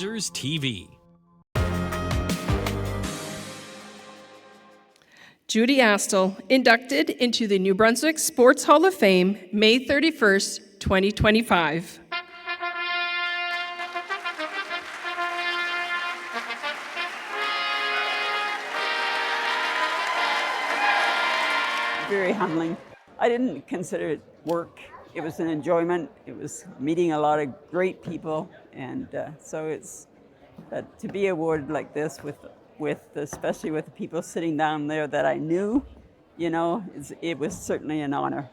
Rogers TV. Judy Astle, inducted into the New Brunswick Sports Hall of Fame, May 31st, 2025. Very humbling. I didn't consider it work. It was an enjoyment. It was meeting a lot of great people, and so it's to be awarded like this with especially with the people sitting down there that I knew, it was certainly an honor.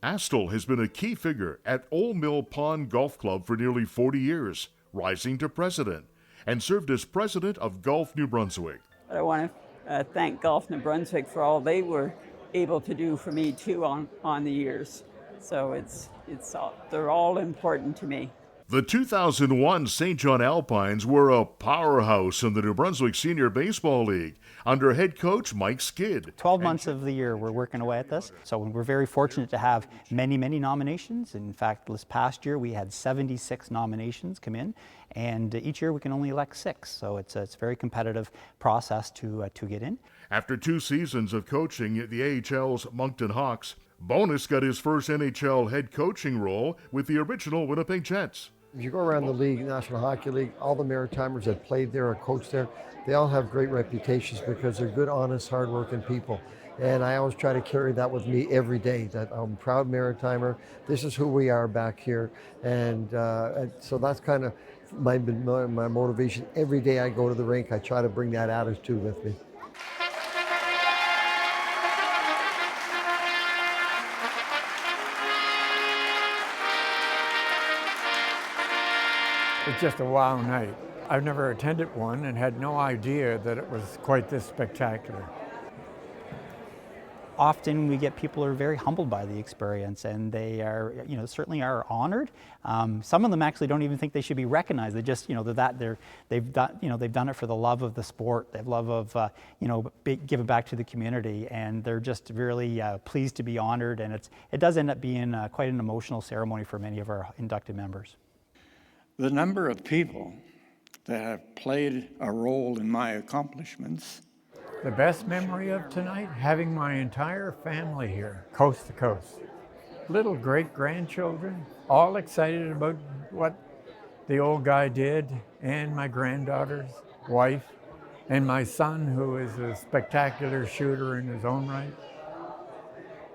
Astle has been a key figure at Old Mill Pond Golf Club for nearly 40 years, rising to president, and served as president of Golf New Brunswick. But I want to thank Golf New Brunswick for all they were able to do for me too on the years. So they're all important to me. The 2001 St. John Alpines were a powerhouse in the New Brunswick Senior Baseball League under head coach Mike Skidd. 12 months of the year we're working away at this, so we're very fortunate to have many nominations. In fact, this past year we had 76 nominations come in, and each year we can only elect 6, so it's a very competitive process to get in. After 2 seasons of coaching at the AHL's Moncton Hawks, Bonus got his first NHL head coaching role with the original Winnipeg Jets. If you go around the league, National Hockey League, all the Maritimers that played there or coached there, they all have great reputations because they're good, honest, hardworking people. And I always try to carry that with me every day, that I'm a proud Maritimer. This is who we are back here. And so that's kind of my motivation. Every day I go to the rink, I try to bring that attitude with me. It's just a wow night. I've never attended one and had no idea that it was quite this spectacular. Often we get people who are very humbled by the experience, and they are, certainly are honored. Some of them actually don't even think they should be recognized. They just, they've done it for the love of the sport, the love of, giving back to the community, and they're just really pleased to be honored. And it does end up being quite an emotional ceremony for many of our inducted members. The number of people that have played a role in my accomplishments. The best memory of tonight, having my entire family here, coast to coast. Little great-grandchildren, all excited about what the old guy did, and my granddaughter's wife, and my son, who is a spectacular shooter in his own right,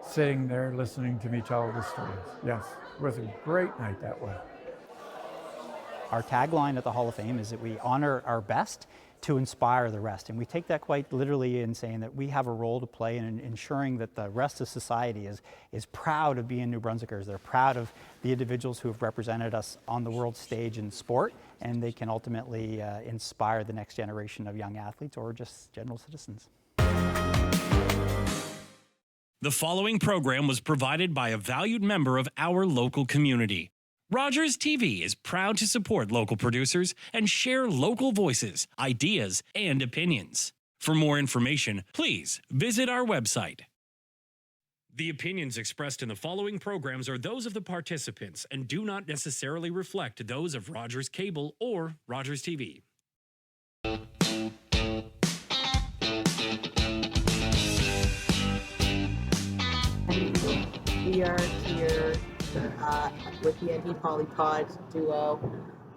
sitting there listening to me tell the stories. Yes, it was a great night that way. Our tagline at the Hall of Fame is that we honor our best to inspire the rest. And we take that quite literally in saying that we have a role to play in ensuring that the rest of society is proud of being New Brunswickers. They're proud of the individuals who have represented us on the world stage in sport, and they can ultimately inspire the next generation of young athletes or just general citizens. The following program was provided by a valued member of our local community. Rogers TV is proud to support local producers and share local voices, ideas, and opinions. For more information, please visit our website. The opinions expressed in the following programs are those of the participants and do not necessarily reflect those of Rogers Cable or Rogers TV. We are here with the Poli Pod duo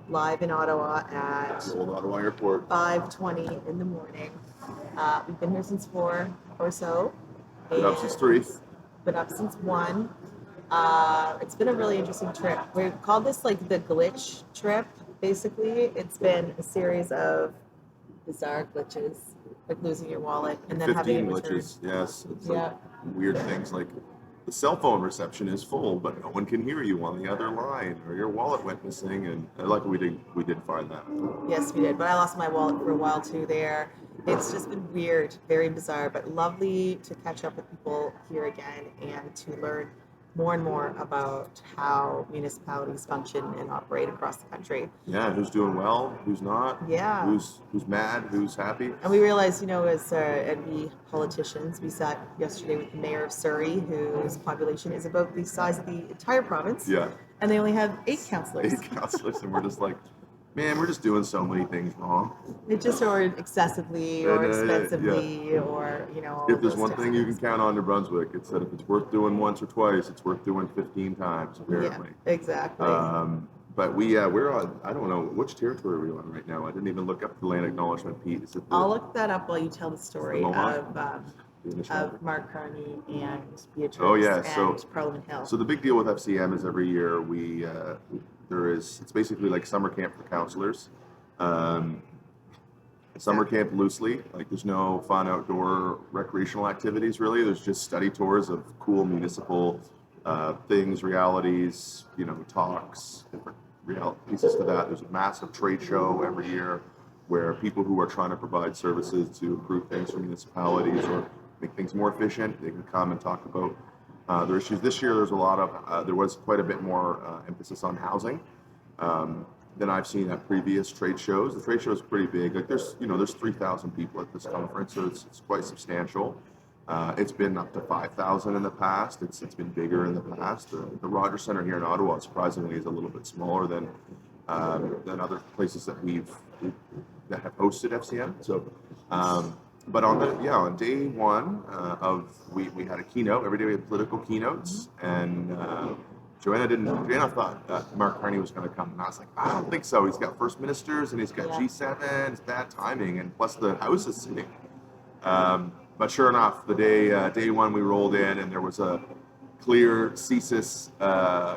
live in Ottawa at Old Ottawa Airport, 5:20 in the morning. We've been here since 4 or so. Been up since 3. Been up since 1. It's been a really interesting trip. We called this like the glitch trip. Basically, it's been a series of bizarre glitches, like losing your wallet and then having it returned. 15 glitches. Yes, it's like weird things like the cell phone reception is full, but no one can hear you on the other line, or your wallet went missing, and luckily we did find that. Yes, we did, but I lost my wallet for a while too there. It's just been weird, very bizarre, but lovely to catch up with people here again and to learn more and more about how municipalities function and operate across the country. Yeah, who's doing well, who's not, who's mad, who's happy. And we realized, as NB politicians, we sat yesterday with the mayor of Surrey, whose population is about the size of the entire province. Yeah. And they only have 8 councillors. 8 councillors, and we're just like, man, we're just doing so many things wrong. It just or excessively or expensively or all If of there's those one types thing of you can things. count on New Brunswick, it's that if it's worth doing once or twice, it's worth doing 15 times, apparently. Yeah, exactly. But we're on, I don't know, which territory are we on right now? I didn't even look up the land acknowledgement, Pete. Is it the, I'll look that up while you tell the story Mohawk? of Mark Carney and Beatrice Oh, yeah, and Parliament Hill. So the big deal with FCM is every year it's basically like summer camp for councillors. Summer camp loosely, like there's no fun outdoor recreational activities really. There's just study tours of cool municipal things, realities, talks, different pieces to that. There's a massive trade show every year where people who are trying to provide services to improve things for municipalities or make things more efficient, they can come and talk about their issues. This year there was quite a bit more emphasis on housing than I've seen at previous trade shows. The trade show is pretty big. Like there's 3,000 people at this conference, so it's quite substantial. It's been up to 5,000 in the past. It's been bigger in the past. The Rogers Centre here in Ottawa, surprisingly, is a little bit smaller than other places that that have hosted FCM. So, but on day one we had a keynote. Every day we had political keynotes, and Joanna thought Mark Carney was going to come, and I was like, I don't think so. He's got first ministers and he's got G7. It's bad timing, and plus the House is sitting. But sure enough, the day one we rolled in, and there was a clear CSIS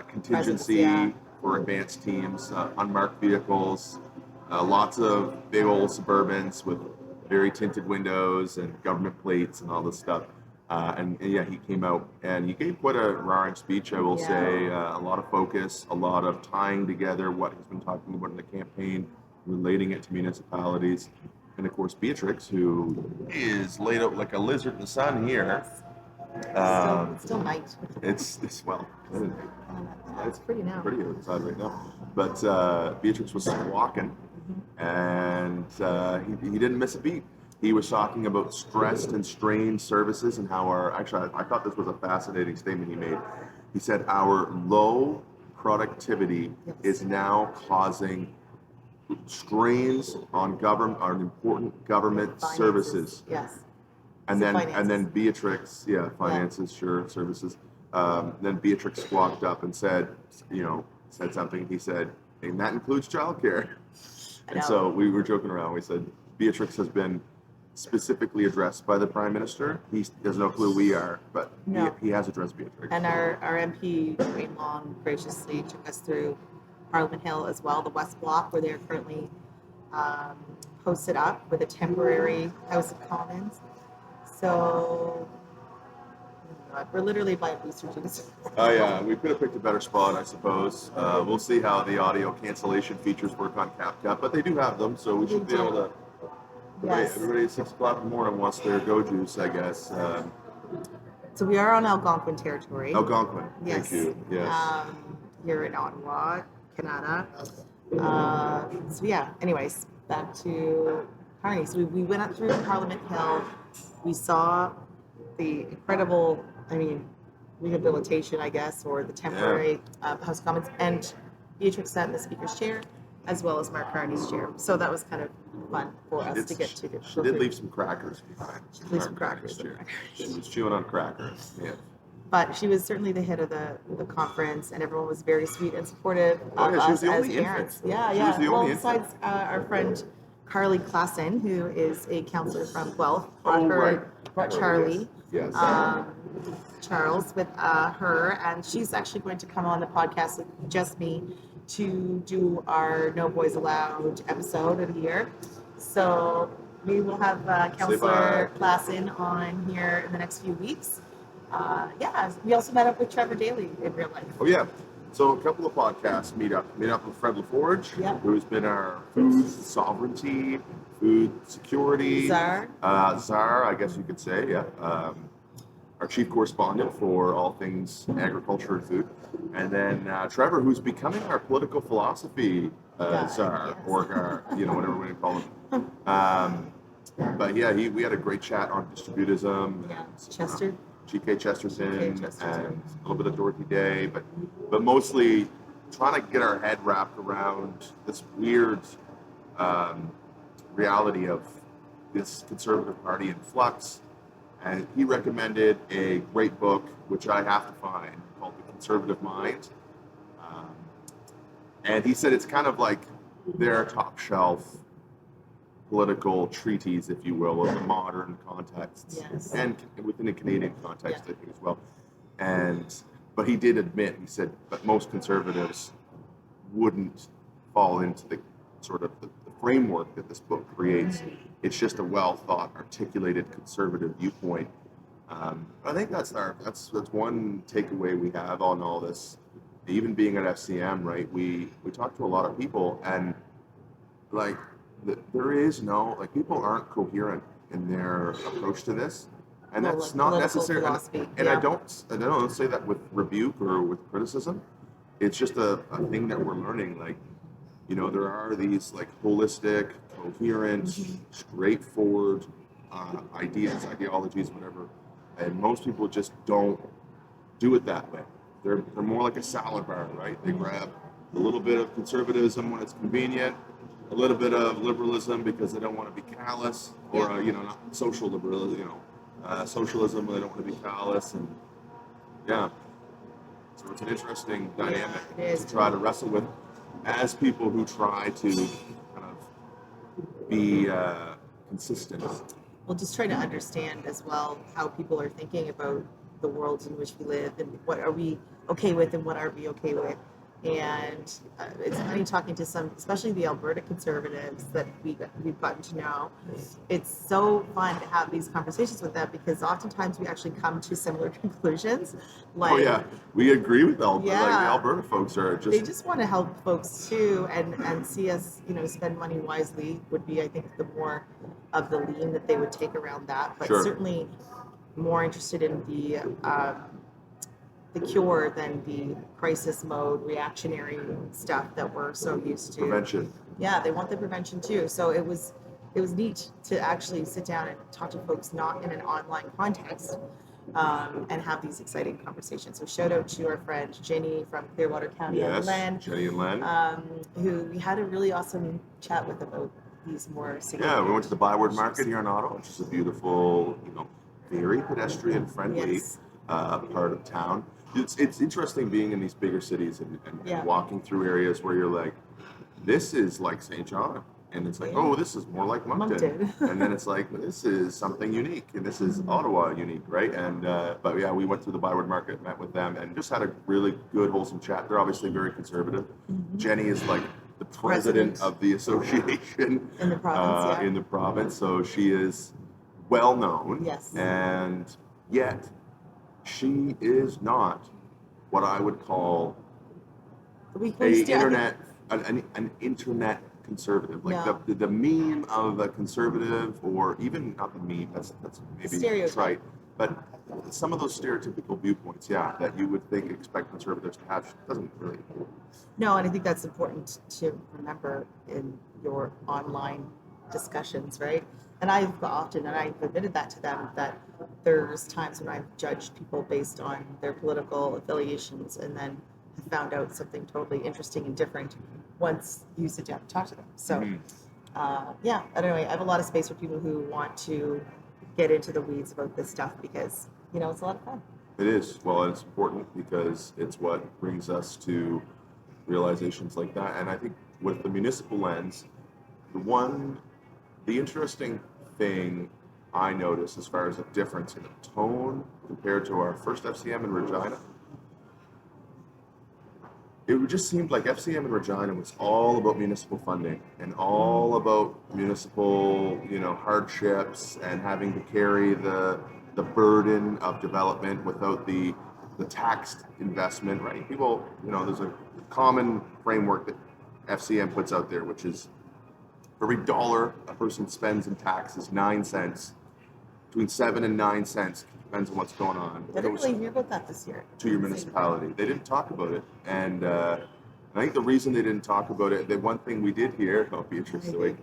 contingency for advanced teams, unmarked vehicles, lots of big old Suburbans with very tinted windows and government plates and all this stuff. And he came out and he gave quite a roaring speech, I will say. A lot of focus, a lot of tying together what he's been talking about in the campaign, relating it to municipalities. And of course, Beatrix, who is laid out like a lizard in the sun here. It's still night. It's pretty now. Pretty outside right now. But Beatrix was walking, and he didn't miss a beat. He was talking about stressed and strained services and how I thought this was a fascinating statement he made. He said our low productivity is now causing strains on important government services. Yes. And then Beatrix, finances, sure, services. Then Beatrix walked up and said something. He said, and that includes childcare. And so we were joking around. We said Beatrix has been specifically addressed by the Prime Minister. He has no clue we are, but he has addressed Beatrix. And our MP, Wayne Long, graciously took us through Parliament Hill as well, the West Block, where they're currently posted up with a temporary House of Commons. So we're literally by booster juice. Oh yeah, we could have picked a better spot, I suppose. We'll see how the audio cancellation features work on CapCut, but they do have them, so we should be able to. Everybody at 6 o'clock in the morning wants their go juice, I guess. So we are on Algonquin territory. Algonquin, yes. Thank you. Yes. Here in Ottawa, Canada. Anyways, back to Carney. So we went up through Parliament Hill. We saw the incredible, rehabilitation, I guess, or the temporary House of Commons, and Beatrix sat in the Speaker's chair, as well as Mark Carney's chair. So that was kind of fun for us to get to. She did leave some crackers behind. She did leave some crackers. She was chewing on crackers. Yeah. But she was certainly the head of the conference, and everyone was very sweet and supportive of us as parents. Besides our friend Carly Klassen, who is a councillor from Guelph, brought Charlie, Charles, with her, and she's actually going to come on the podcast with just me to do our No Boys Allowed episode of the year. So we will have Councillor Klassen on here in the next few weeks. We also met up with Trevor Daly in real life. Oh yeah, so a couple of podcasts meet up with Fred LaForge, who's been our food sovereignty, food security czar, I guess you could say, our chief correspondent for all things agriculture and food, and then Trevor, who's becoming our political philosophy czar, or whatever we call him. But we had a great chat on distributism. Chester. GK Chesterton and a little bit of Dorothy Day, but mostly trying to get our head wrapped around this weird reality of this Conservative Party in flux. And he recommended a great book, which I have to find, called The Conservative Mind. And he said it's kind of like their top shelf political treatise, if you will, of the modern contexts, Yes. and within a Canadian context, I think, as well. But he did admit, he said, but most conservatives wouldn't fall into the sort of the framework that this book creates. It's just a well-thought, articulated conservative viewpoint. I think that's one takeaway we have on all this. Even being at FCM, right? We talk to a lot of people, and like there is no, like, people aren't coherent in their approach to this, and Well, that's like not political necessary. philosophy, And yeah. I don't say that with rebuke or with criticism. It's just a thing that we're learning. Like, there are these like holistic, coherent, straightforward ideas, ideologies, whatever, and most people just don't do it that way. They're more like a salad bar, right? They grab a little bit of conservatism when it's convenient, a little bit of liberalism because they don't want to be callous, or not social liberalism, socialism, they don't want to be callous, and yeah. So it's an interesting dynamic to try to wrestle with as people who try to kind of be consistent. Well, just trying to understand as well how people are thinking about the world in which we live, and what are we okay with and what aren't we okay with. And it's funny talking to some, especially the Alberta Conservatives that we've gotten to know. It's so fun to have these conversations with them, because oftentimes we actually come to similar conclusions. Like, Oh yeah, we agree with Alberta. Yeah. Like, the Alberta folks are they just want to help folks too, and see us, spend money wisely would be, I think, the more of the lean that they would take around that. But Sure. certainly more interested in the cure than the crisis mode, reactionary stuff that we're so used to. prevention. Yeah, they want the prevention too. So it was neat to actually sit down and talk to folks not in an online context, and have these exciting conversations. So shout out to our friend Jenny from Clearwater County, and Yes, Len, Jenny and Len. who we had a really awesome chat with about these more Yeah, we went to the Byward Market here in Ottawa, which is a beautiful, very pedestrian-friendly Yes. part of town. It's interesting being in these bigger cities and Yeah. walking through areas where you're like, this is like St. John, and it's like, Yeah. oh, this is more like Moncton, and then it's like, this is something unique, and this is Ottawa unique, right? And but yeah, we went to the Byward Market, met with them, and just had a really good, wholesome chat. They're obviously very conservative. Jenny is like the president of the association In the province, yeah. in the province, so she is well known. Yes. And yet she is not what I would call We an still- an internet conservative. Like No. the meme of a conservative, or even not the meme, that's maybe Stereotype. trite, but some of those stereotypical viewpoints, that you would expect conservatives to have, doesn't really. No, and I think that's important to remember in your online discussions, right? And I've admitted that to them, that there's times when I've judged people based on their political affiliations, and then have found out something totally interesting and different once you sit down and talk to them. So, yeah, I don't know. I have a lot of space for people who want to get into the weeds about this stuff, because, it's a lot of fun. It is. Well, and it's important because it's what brings us to realizations like that. And I think with the municipal lens, the interesting thing I noticed as far as a difference in the tone compared to our first FCM in Regina, it just seemed like FCM in Regina was all about municipal funding and all about municipal, hardships, and having to carry the burden of development without the taxed investment, right? People, there's a common framework that FCM puts out there, which is for every dollar a person spends in taxes, 9 cents, between 7 and 9 cents, depends on what's going on. I didn't really hear about that this year. To your municipality. They didn't talk about it. And I think the reason they didn't talk about it, the one thing we did hear, I'll be interested to wait.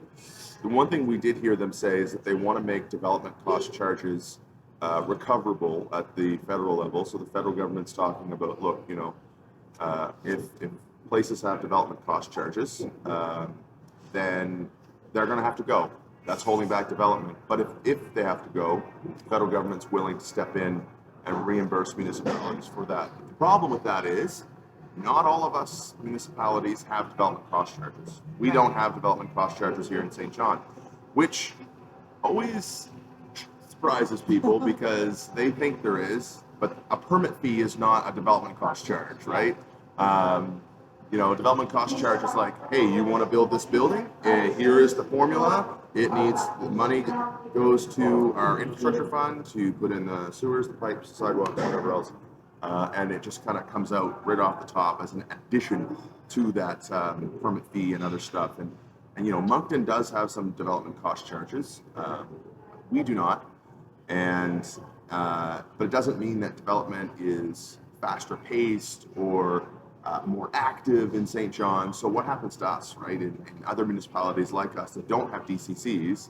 The one thing we did hear them say is that they want to make development cost charges recoverable at the federal level. So the federal government's talking about, look, if places have development cost charges, then they're going to have to go. That's holding back development. But if they have to go, the federal government's willing to step in and reimburse municipalities for that. The problem with that is not all of us municipalities have development cost charges. We don't have development cost charges here in St. John, which always surprises people because they think there is, but a permit fee is not a development cost charge, right? Development cost charge is like, hey, you want to build this building? Here is the formula. The money goes to our infrastructure fund to put in the sewers, the pipes, the sidewalks, whatever else. And it just kind of comes out right off the top as an addition to that permit fee and other stuff. And Moncton does have some development cost charges. We do not. But it doesn't mean that development is faster paced or more active in St. John. So what happens to us, right, in other municipalities like us that don't have DCCs?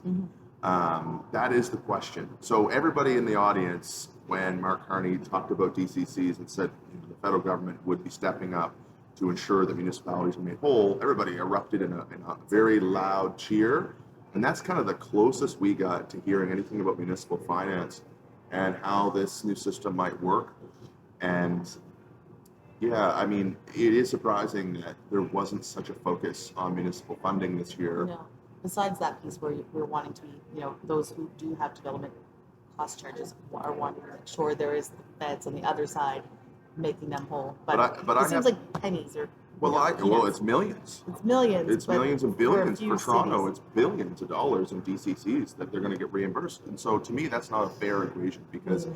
That is the question. So everybody in the audience, when Mark Carney talked about DCCs and said the federal government would be stepping up to ensure that municipalities are made whole, everybody erupted in a very loud cheer. And that's kind of the closest we got to hearing anything about municipal finance and how this new system might work. And yeah, I mean, it is surprising that there wasn't such a focus on municipal funding this year. No. Besides that piece where we're wanting to be, those who do have development cost charges are wanting to make sure there is the feds on the other side making them whole. But it seems like pennies or it's millions. It's millions. It's millions and billions for Toronto. Cities. It's billions of dollars in DCCs that they're going to get reimbursed. And so to me, that's not a fair equation because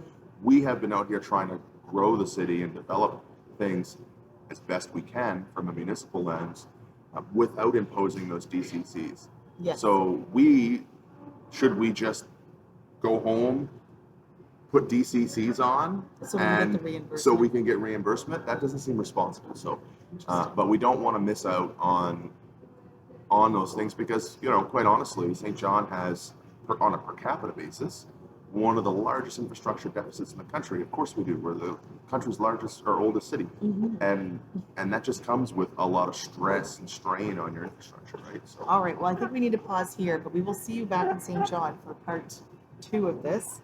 we have been out here trying to grow the city and develop things as best we can from a municipal lens without imposing those DCCs. Yes. So should we just go home, put DCCs on, so we can get reimbursement? That doesn't seem responsible. So, but we don't want to miss out on those things because, quite honestly, St. John has, on a per capita basis, one of the largest infrastructure deficits in the country. Of course we do. We're the country's largest or oldest city. And that just comes with a lot of stress and strain on your infrastructure, right? So. All right. Well, I think we need to pause here, but we will see you back in St. John for part 2 of this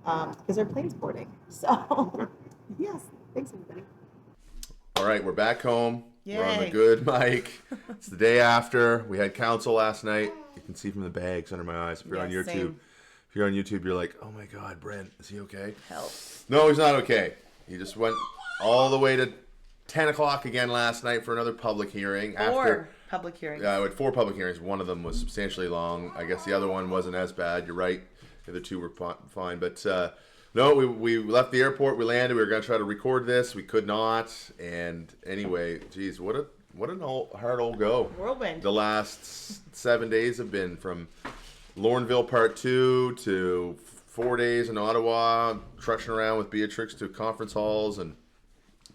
because our plane's boarding. So, yes. Thanks, everybody. All right. We're back home. Yay. We're on the good mic. It's the day after. We had council last night. You can see from the bags under my eyes. If you're on YouTube. Same. If you're on YouTube, you're like, oh my God, Brent, is he okay? Help. No, he's not okay. He just went all the way to 10 o'clock again last night for another public hearing. Four public hearings. Yeah, we had 4 public hearings. One of them was substantially long. I guess the other one wasn't as bad. You're right. The other 2 were fine. But no, we left the airport. We landed. We were going to try to record this. We could not. And anyway, geez, what an hard old go. Whirlwind. The last 7 days have been from Lorneville Part 2 to 4 days in Ottawa, trudging around with Beatrix to conference halls and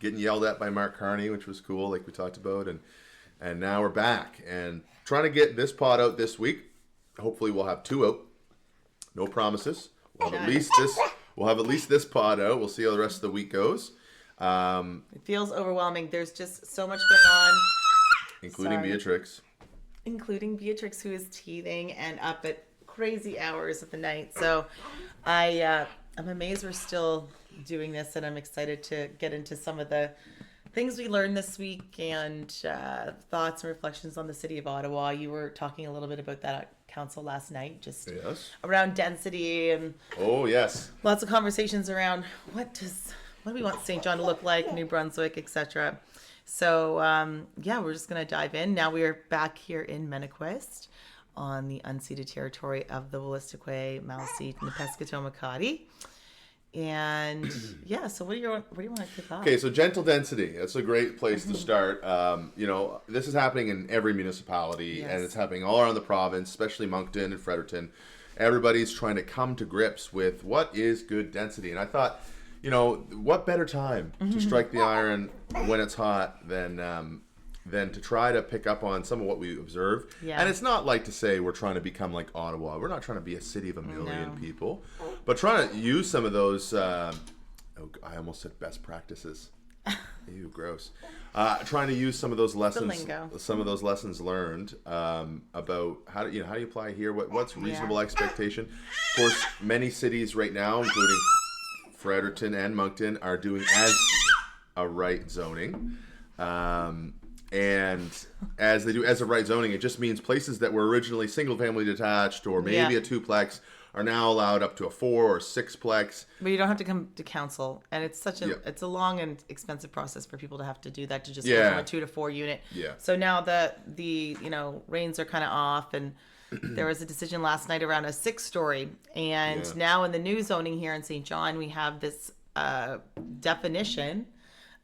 getting yelled at by Mark Carney, which was cool, like we talked about. And now we're back and trying to get this pod out this week. Hopefully we'll have 2 out. No promises. We'll have at least this pod out. We'll see how the rest of the week goes. It feels overwhelming. There's just so much going on. Including Beatrix. Including Beatrix, who is teething and up at crazy hours of the night. So I'm amazed we're still doing this, and I'm excited to get into some of the things we learned this week and thoughts and reflections on the city of Ottawa. You were talking a little bit about that at council last night, just around density and lots of conversations around what do we want St. John to look like, New Brunswick, etc. So we're just going to dive in. Now we are back here in Mennequest on the unceded territory of the Wolastoqey, Maliseet, and the Pescatone Makati. And so what do you want to kick off? Okay, so gentle density. That's a great place to start. This is happening in every municipality, and it's happening all around the province, especially Moncton and Fredericton. Everybody's trying to come to grips with what is good density. And I thought, what better time to strike the iron when it's hot than to try to pick up on some of what we observe. Yeah. And it's not like to say we're trying to become like Ottawa. We're not trying to be a city of 1 million people, but trying to use some of those, I almost said best practices. Ew, gross. Trying to use some of those lessons, lingo. some of those lessons learned about how do you apply here? What's reasonable expectation? Of course, many cities right now, including Fredericton and Moncton, are doing as a right zoning. And as they do as a right zoning, it just means places that were originally single-family detached or maybe a twoplex are now allowed up to a 4 or 6plex. But you don't have to come to council, and it's such a it's a long and expensive process for people to have to do that, to just go from a 2 to 4 unit. Yeah. So now that the reins are kind of off, and there was a decision last night around a 6-story, and now in the new zoning here in St. John, we have this definition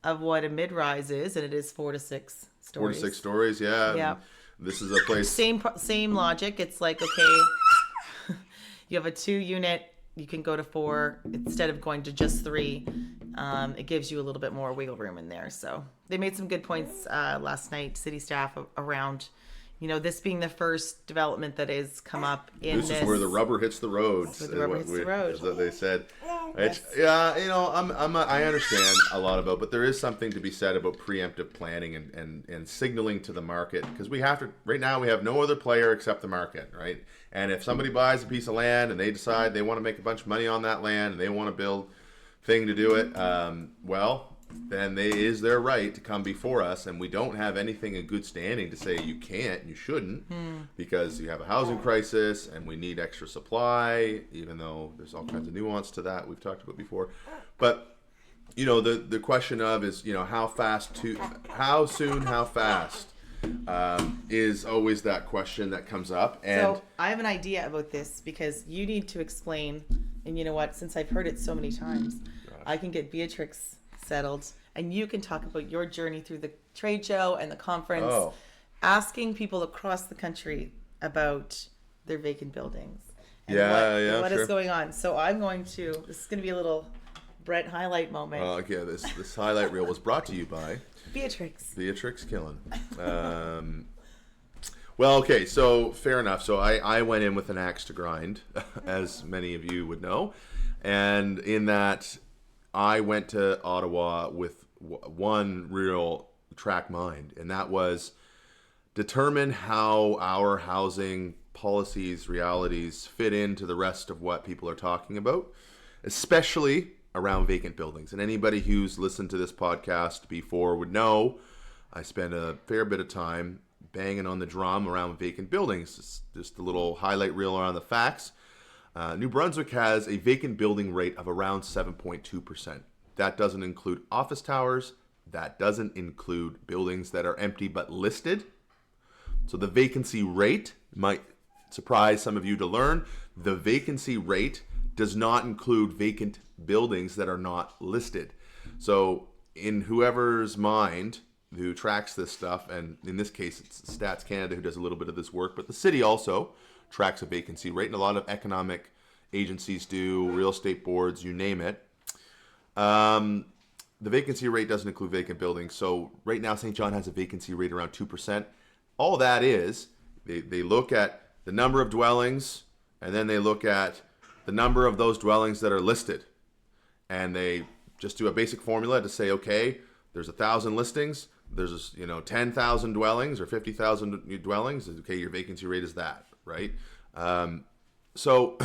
of what a mid-rise is, and it is 4 to 6 stories. 4 to 6 stories, yeah. Yeah. This is a place. Same logic. It's like, okay, you have a 2-unit, you can go to 4 instead of going to just 3. It gives you a little bit more wiggle room in there. So they made some good points last night, city staff, around, this being the first development that has come up in this. This is where the rubber hits the road. Is what they said. I understand a lot about, but there is something to be said about preemptive planning and signaling to the market, because right now we have no other player except the market, right? And if somebody buys a piece of land and they decide they want to make a bunch of money on that land and they want to build thing to do it, then it is their right to come before us, and we don't have anything in good standing to say you can't, you shouldn't, because you have a housing crisis and we need extra supply, even though there's all kinds of nuance to that we've talked about before. But the question of is how soon, how fast is always that question that comes up. And so I have an idea about this, because you need to explain, and you know what, since I've heard it so many times, I can get Beatrix settled, and you can talk about your journey through the trade show and the conference, asking people across the country about their vacant buildings and what is going on. So this is going to be a little Brett highlight moment. This highlight reel was brought to you by Beatrix Killen. Well, okay, so fair enough. So I went in with an axe to grind, as many of you would know, and in that I went to Ottawa with one real track mind, and that was determine how our housing policies, realities fit into the rest of what people are talking about, especially around vacant buildings. And anybody who's listened to this podcast before would know I spent a fair bit of time banging on the drum around vacant buildings. Just a little highlight reel around the facts. New Brunswick has a vacant building rate of around 7.2%. That doesn't include office towers. That doesn't include buildings that are empty but listed. So the vacancy rate might surprise some of you to learn. The vacancy rate does not include vacant buildings that are not listed. So in whoever's mind who tracks this stuff, and in this case it's Stats Canada who does a little bit of this work, but the city also tracks a vacancy rate, and a lot of economic agencies do, real estate boards, you name it. The vacancy rate doesn't include vacant buildings. So right now St. John has a vacancy rate around 2%. All that is, they look at the number of dwellings, and then they look at the number of those dwellings that are listed. And they just do a basic formula to say, okay, there's 1,000 listings, there's 10,000 dwellings or 50,000 dwellings. Okay, your vacancy rate is that, right? So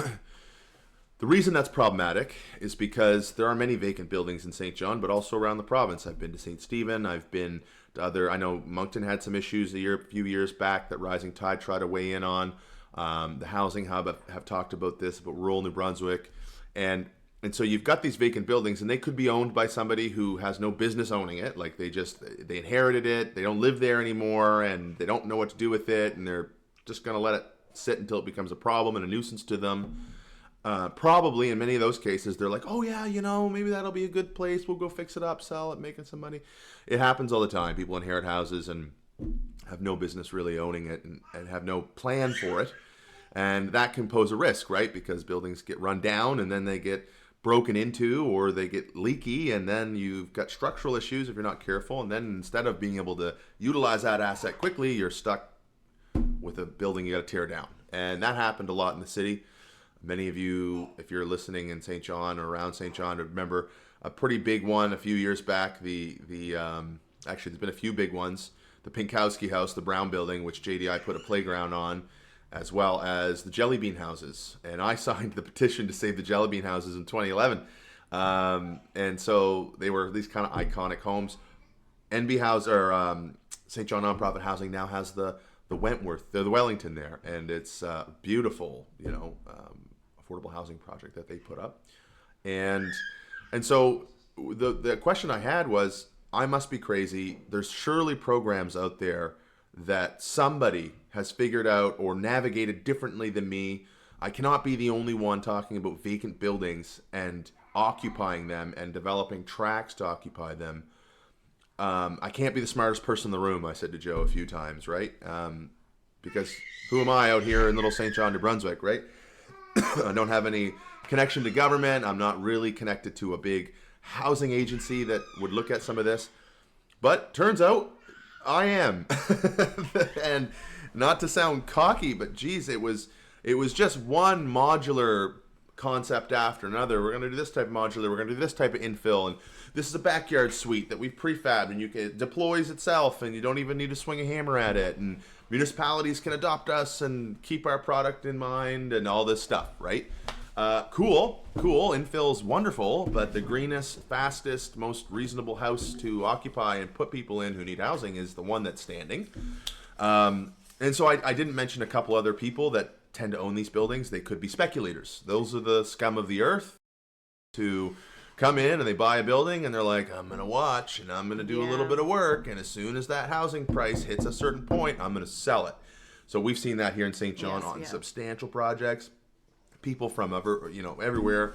the reason that's problematic is because there are many vacant buildings in St. John, but also around the province. I've been to St. Stephen. I've been to I know Moncton had some issues a few years back that Rising Tide tried to weigh in on. The Housing Hub have talked about this, about rural New Brunswick. And so you've got these vacant buildings, and they could be owned by somebody who has no business owning it. Like they inherited it, they don't live there anymore, and they don't know what to do with it, and they're just going to let it sit until it becomes a problem and a nuisance to them. Probably in many of those cases, they're like, oh yeah, maybe that'll be a good place. We'll go fix it up, sell it, making some money. It happens all the time. People inherit houses and have no business really owning it and have no plan for it. And that can pose a risk, right? Because buildings get run down and then they get broken into, or they get leaky, and then you've got structural issues if you're not careful. And then instead of being able to utilize that asset quickly, you're stuck with a building you got to tear down. And that happened a lot in the city. Many of you, if you're listening in St. John or around St. John, remember a pretty big one a few years back. Actually, there's been a few big ones. The Pinkowski House, the Brown Building, which JDI put a playground on, as well as the Jelly Bean houses. And I signed the petition to save the Jelly Bean houses in 2011. And so they were these kind of iconic homes. NB House, or St. John Nonprofit Housing, now has the Wentworth, the Wellington there. And it's beautiful, affordable housing project that they put up. And so the question I had was, I must be crazy. There's surely programs out there that somebody has figured out or navigated differently than me. I cannot be the only one talking about vacant buildings and occupying them and developing tracks to occupy them. I can't be the smartest person in the room, I said to Joe a few times, right? Because who am I out here in little St. John, New Brunswick, right? I don't have any connection to government. I'm not really connected to a big housing agency that would look at some of this. But turns out I am. And not to sound cocky, but geez, it was just one modular concept after another. We're going to do this type of modular, we're going to do this type of infill, and this is a backyard suite that we've prefabbed, and it deploys itself, and you don't even need to swing a hammer at it, and municipalities can adopt us and keep our product in mind, and all this stuff, right? Cool. Infill's wonderful, but the greenest, fastest, most reasonable house to occupy and put people in who need housing is the one that's standing. And so I didn't mention a couple other people that tend to own these buildings. They could be speculators. Those are the scum of the earth to come in and they buy a building and they're like, I'm going to watch and I'm going to do a little bit of work. And as soon as that housing price hits a certain point, I'm going to sell it. So we've seen that here in St. John on substantial projects. People from everywhere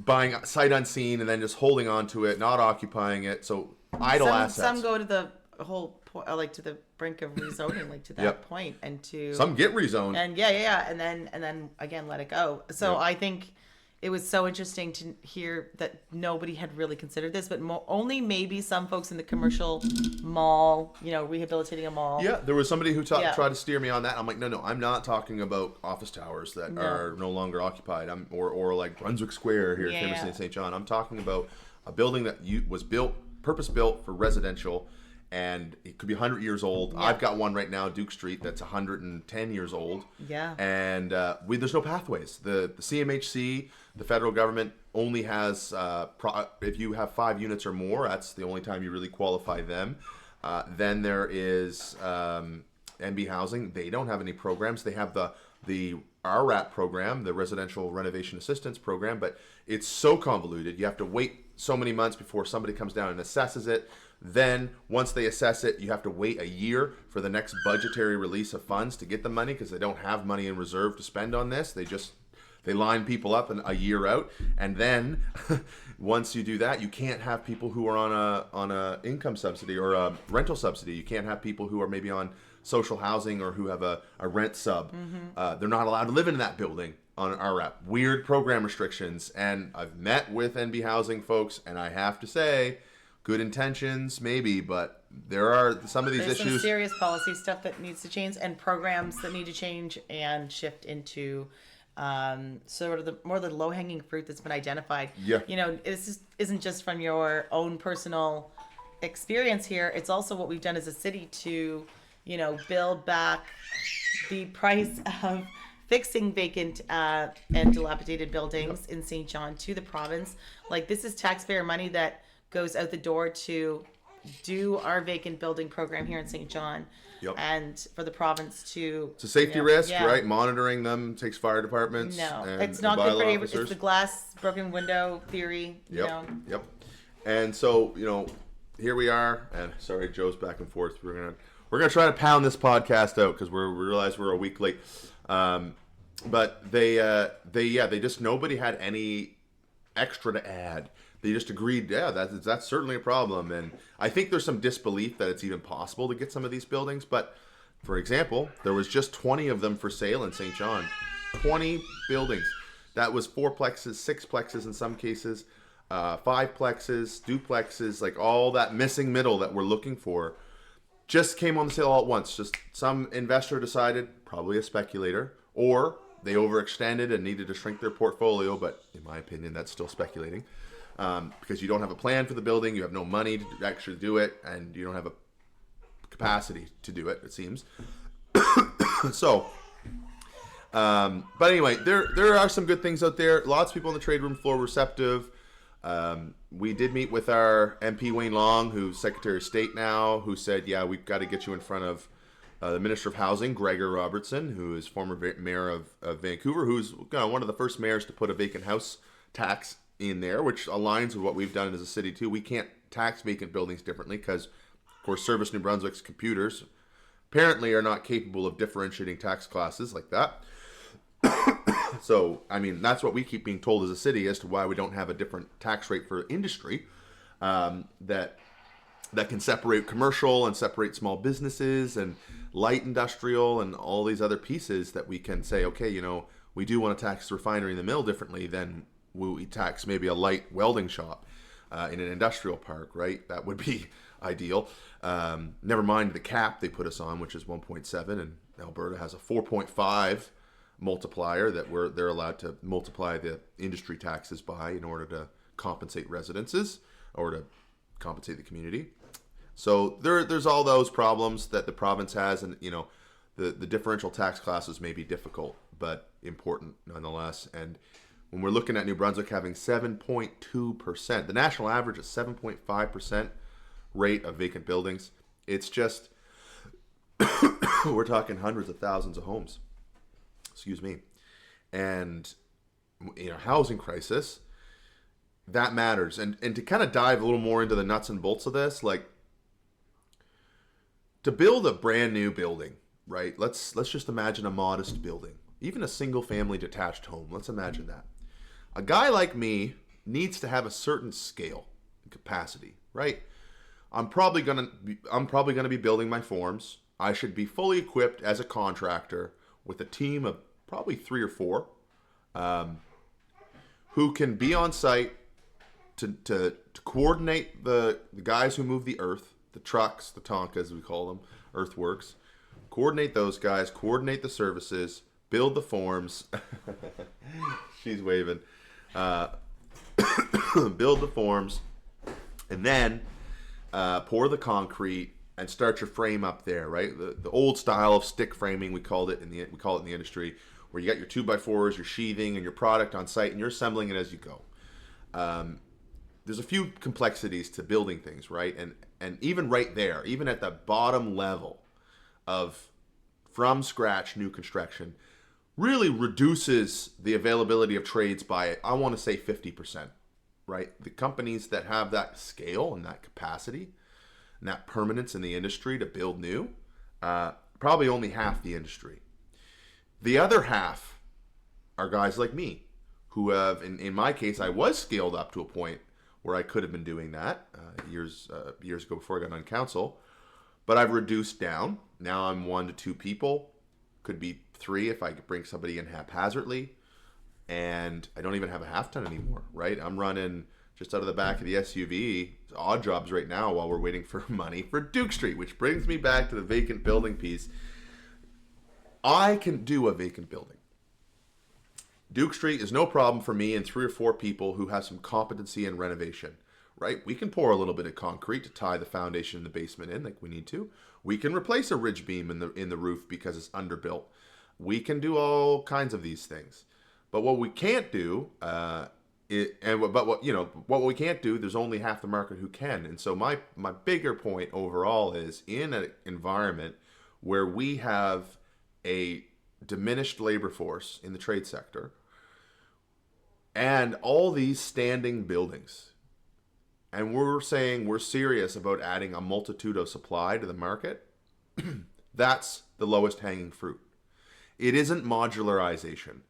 buying sight unseen and then just holding on to it, not occupying it. So idle assets. Some go to the whole point, like to the brink of rezoning, like to that point, and to some get rezoned. And and then again let it go. So I think it was so interesting to hear that nobody had really considered this, but only maybe some folks in the commercial mall, rehabilitating a mall. Yeah, there was somebody who tried to steer me on that. I'm like, no, I'm not talking about office towers that are no longer occupied. Or like Brunswick Square here, famously in St. John. I'm talking about a building that was purpose-built for residential, and it could be 100 years old. Yeah. I've got one right now, Duke Street, that's 110 years old. Yeah. And there's no pathways. The CMHC, the federal government, only has, if you have 5 units or more, that's the only time you really qualify them. Then there is NB Housing. They don't have any programs. They have the RRAP program, the Residential Renovation Assistance Program, but it's so convoluted. You have to wait so many months before somebody comes down and assesses it. Then once they assess it, you have to wait a year for the next budgetary release of funds to get the money, because they don't have money in reserve to spend on this. They line people up a year out, and then once you do that, you can't have people who are on a income subsidy or a rental subsidy. You can't have people who are maybe on social housing or who have a rent sub. Mm-hmm. They're not allowed to live in that building on an RRAP. Weird program restrictions. And I've met with NB Housing folks, and I have to say, good intentions more, but there are some of these issues. Some serious policy stuff that needs to change, and programs that need to change and shift into sort of the low-hanging fruit that's been identified. Yeah. This isn't just from your own personal experience here. It's also what we've done as a city to, build back the price of fixing vacant and dilapidated buildings in St. John to the province. Like, this is taxpayer money that goes out the door to do our vacant building program here in St. John. Yep. And for the province to... It's a safety risk, right? Monitoring them takes fire departments. No, and it's not good for neighbors. Officers. It's the glass broken window theory. Yep. And so, here we are. And sorry, Joe's back and forth. We're gonna try to pound this podcast out because we realize we're a week late. But they just, nobody had any extra to add. They just agreed, that's certainly a problem. And I think there's some disbelief that it's even possible to get some of these buildings. But, for example, there was just 20 of them for sale in St. John. 20 buildings. That was 4plexes, 6plexes in some cases, 5plexes, duplexes, like all that missing middle that we're looking for. Just came on the sale all at once. Just some investor decided, probably a speculator, or they overextended and needed to shrink their portfolio, but in my opinion, that's still speculating. Because you don't have a plan for the building, you have no money to actually do it, and you don't have a capacity to do it, it seems. So, but anyway, there are some good things out there. Lots of people on the trade room floor receptive. We did meet with our MP Wayne Long, who's Secretary of State now, who said, yeah, we've got to get you in front of the Minister of Housing, Gregor Robertson, who is former mayor of Vancouver, who's one of the first mayors to put a vacant house tax in there, which aligns with what we've done as a city too. We can't tax vacant buildings differently because, of course, Service New Brunswick's computers apparently are not capable of differentiating tax classes like that. So, I mean, that's what we keep being told as a city as to why we don't have a different tax rate for industry that can separate commercial and separate small businesses and light industrial and all these other pieces that we can say, okay, you know, we do want to tax the refinery and the mill differently than we tax maybe a light welding shop in an industrial park, right? That would be ideal. Never mind the cap they put us on, which is 1.7, and Alberta has a 4.5 multiplier that they're allowed to multiply the industry taxes by in order to compensate residences or to compensate the community. So there's all those problems that the province has, and you know, the differential tax classes may be difficult, but important nonetheless. And when we're looking at New Brunswick having 7.2%, the national average is 7.5% rate of vacant buildings. It's just, we're talking hundreds of thousands of homes. Excuse me. And, you know, housing crisis, that matters. And to kind of dive a little more into the nuts and bolts of this, like, to build a brand new building, right? Let's just imagine a modest building, even a single family detached home. Let's imagine that. A guy like me needs to have a certain scale and capacity, right? I'm probably gonna be building my forms. I should be fully equipped as a contractor with a team of probably 3 or 4 who can be on site to coordinate the guys who move the earth, the trucks, the Tonkas as we call them, earthworks. Coordinate those guys, coordinate the services, build the forms. She's waving. Build the forms, and then pour the concrete and start your frame up there, right? The old style of stick framing, we call it in the industry, where you got your 2x4s, your sheathing, and your product on site, and you're assembling it as you go. There's a few complexities to building things, right? And even right there, even at the bottom level of from scratch new construction, really reduces the availability of trades by, I want to say, 50%, right? The companies that have that scale and that capacity and that permanence in the industry to build new, probably only half the industry. The other half are guys like me who have, in my case, I was scaled up to a point where I could have been doing that years ago before I got on council, but I've reduced down. Now I'm 1 to 2 people, could be 3 if I could bring somebody in haphazardly, and I don't even have a half ton anymore, right? I'm running just out of the back of the SUV, odd jobs right now while we're waiting for money for Duke Street, which brings me back to the vacant building piece. I can do a vacant building. Duke Street is no problem for me and 3 or 4 people who have some competency in renovation, right? We can pour a little bit of concrete to tie the foundation in the basement in like we need to. We can replace a ridge beam in the roof because it's underbuilt. We can do all kinds of these things. But what we can't do, what we can't do, there's only half the market who can. And so my bigger point overall is, in an environment where we have a diminished labor force in the trade sector and all these standing buildings, and we're saying we're serious about adding a multitude of supply to the market, that's the lowest hanging fruit. It isn't modularization.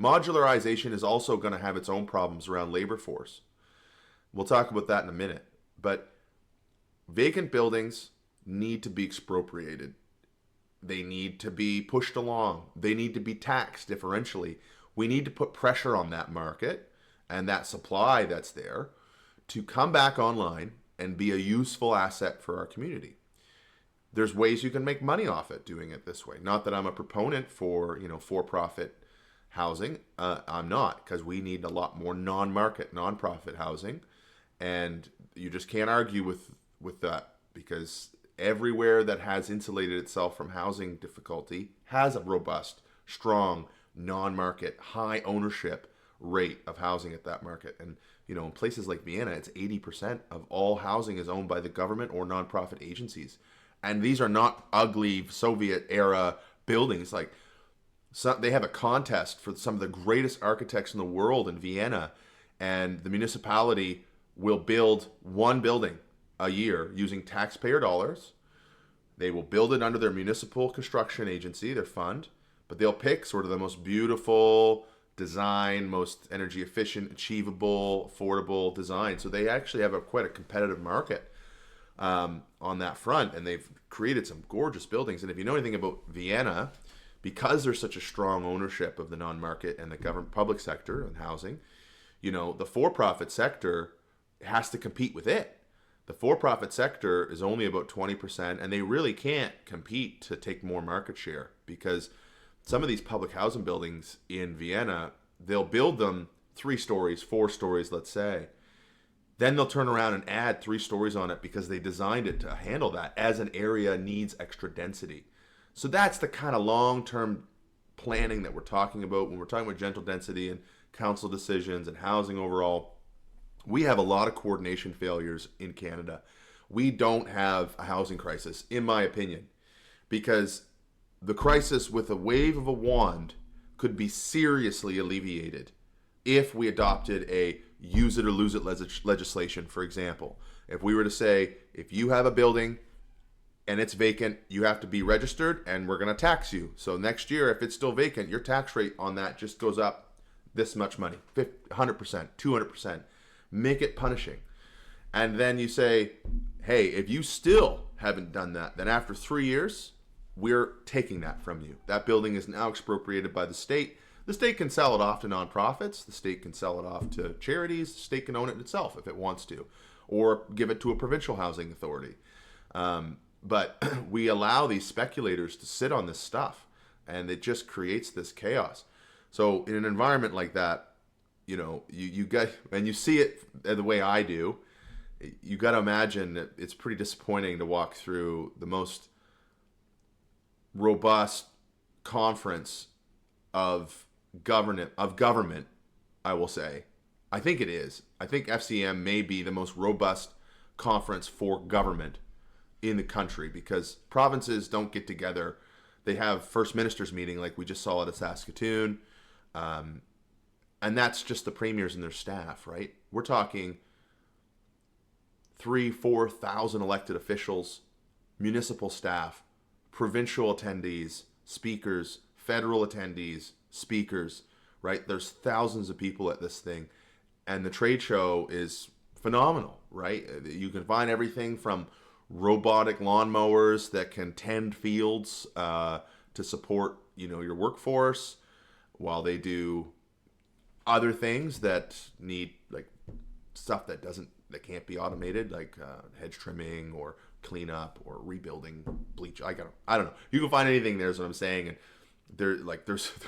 Modularization is also going to have its own problems around labor force. We'll talk about that in a minute. But vacant buildings need to be expropriated. They need to be pushed along. They need to be taxed differentially. We need to put pressure on that market and that supply that's there to come back online and be a useful asset for our community. there's ways you can make money off it doing it this way. Not that I'm a proponent for, for-profit housing. I'm not, because we need a lot more non-market, non-profit housing. And you just can't argue with that, because everywhere that has insulated itself from housing difficulty has a robust, strong, non-market, high ownership rate of housing at that market. And, in places like Vienna, it's 80% of all housing is owned by the government or nonprofit agencies. And these are not ugly Soviet-era buildings. Like, they have a contest for some of the greatest architects in the world in Vienna, and the municipality will build one building a year using taxpayer dollars. They will build it under their municipal construction agency, their fund, but they'll pick sort of the most beautiful design, most energy efficient, achievable, affordable design. So they actually have quite a competitive market on that front, and they've created some gorgeous buildings. And if you know anything about Vienna, because there's such a strong ownership of the non-market and the government public sector and housing, the for-profit sector has to compete with it. The for-profit sector is only about 20%, and they really can't compete to take more market share, because some of these public housing buildings in Vienna, they'll build them 3 stories, 4 stories, let's say. Then they'll turn around and add 3 stories on it because they designed it to handle that as an area needs extra density. So that's the kind of long-term planning that we're talking about when we're talking about gentle density and council decisions and housing overall. We have a lot of coordination failures in Canada. We don't have a housing crisis, in my opinion, because the crisis with a wave of a wand could be seriously alleviated if we adopted a use it or lose it legislation, for example. If we were to say, if you have a building and it's vacant, you have to be registered and we're going to tax you. So next year, if it's still vacant, your tax rate on that just goes up this much money, 100%, 200%. Make it punishing. And then you say, hey, if you still haven't done that, then after 3 years, we're taking that from you. That building is now expropriated by the state. The state can sell it off to nonprofits. The state can sell it off to charities. The state can own it itself if it wants to, or give it to a provincial housing authority. But we allow these speculators to sit on this stuff, and it just creates this chaos. So in an environment like that, you got, and you see it the way I do, you got to imagine that it's pretty disappointing to walk through the most robust conference of government, I will say. I think it is. I think FCM may be the most robust conference for government in the country, because provinces don't get together. They have first ministers meeting like we just saw at Saskatoon. And that's just the premiers and their staff, right? We're talking 3,000-4,000 elected officials, municipal staff, provincial attendees, speakers, federal attendees, speakers, right? There's thousands of people at this thing. And the trade show is phenomenal, right? You can find everything from robotic lawnmowers that can tend fields to support, your workforce, while they do other things that need, like, stuff that can't be automated, like hedge trimming or cleanup or rebuilding, bleach. I don't know. You can find anything there, is what I'm saying. And there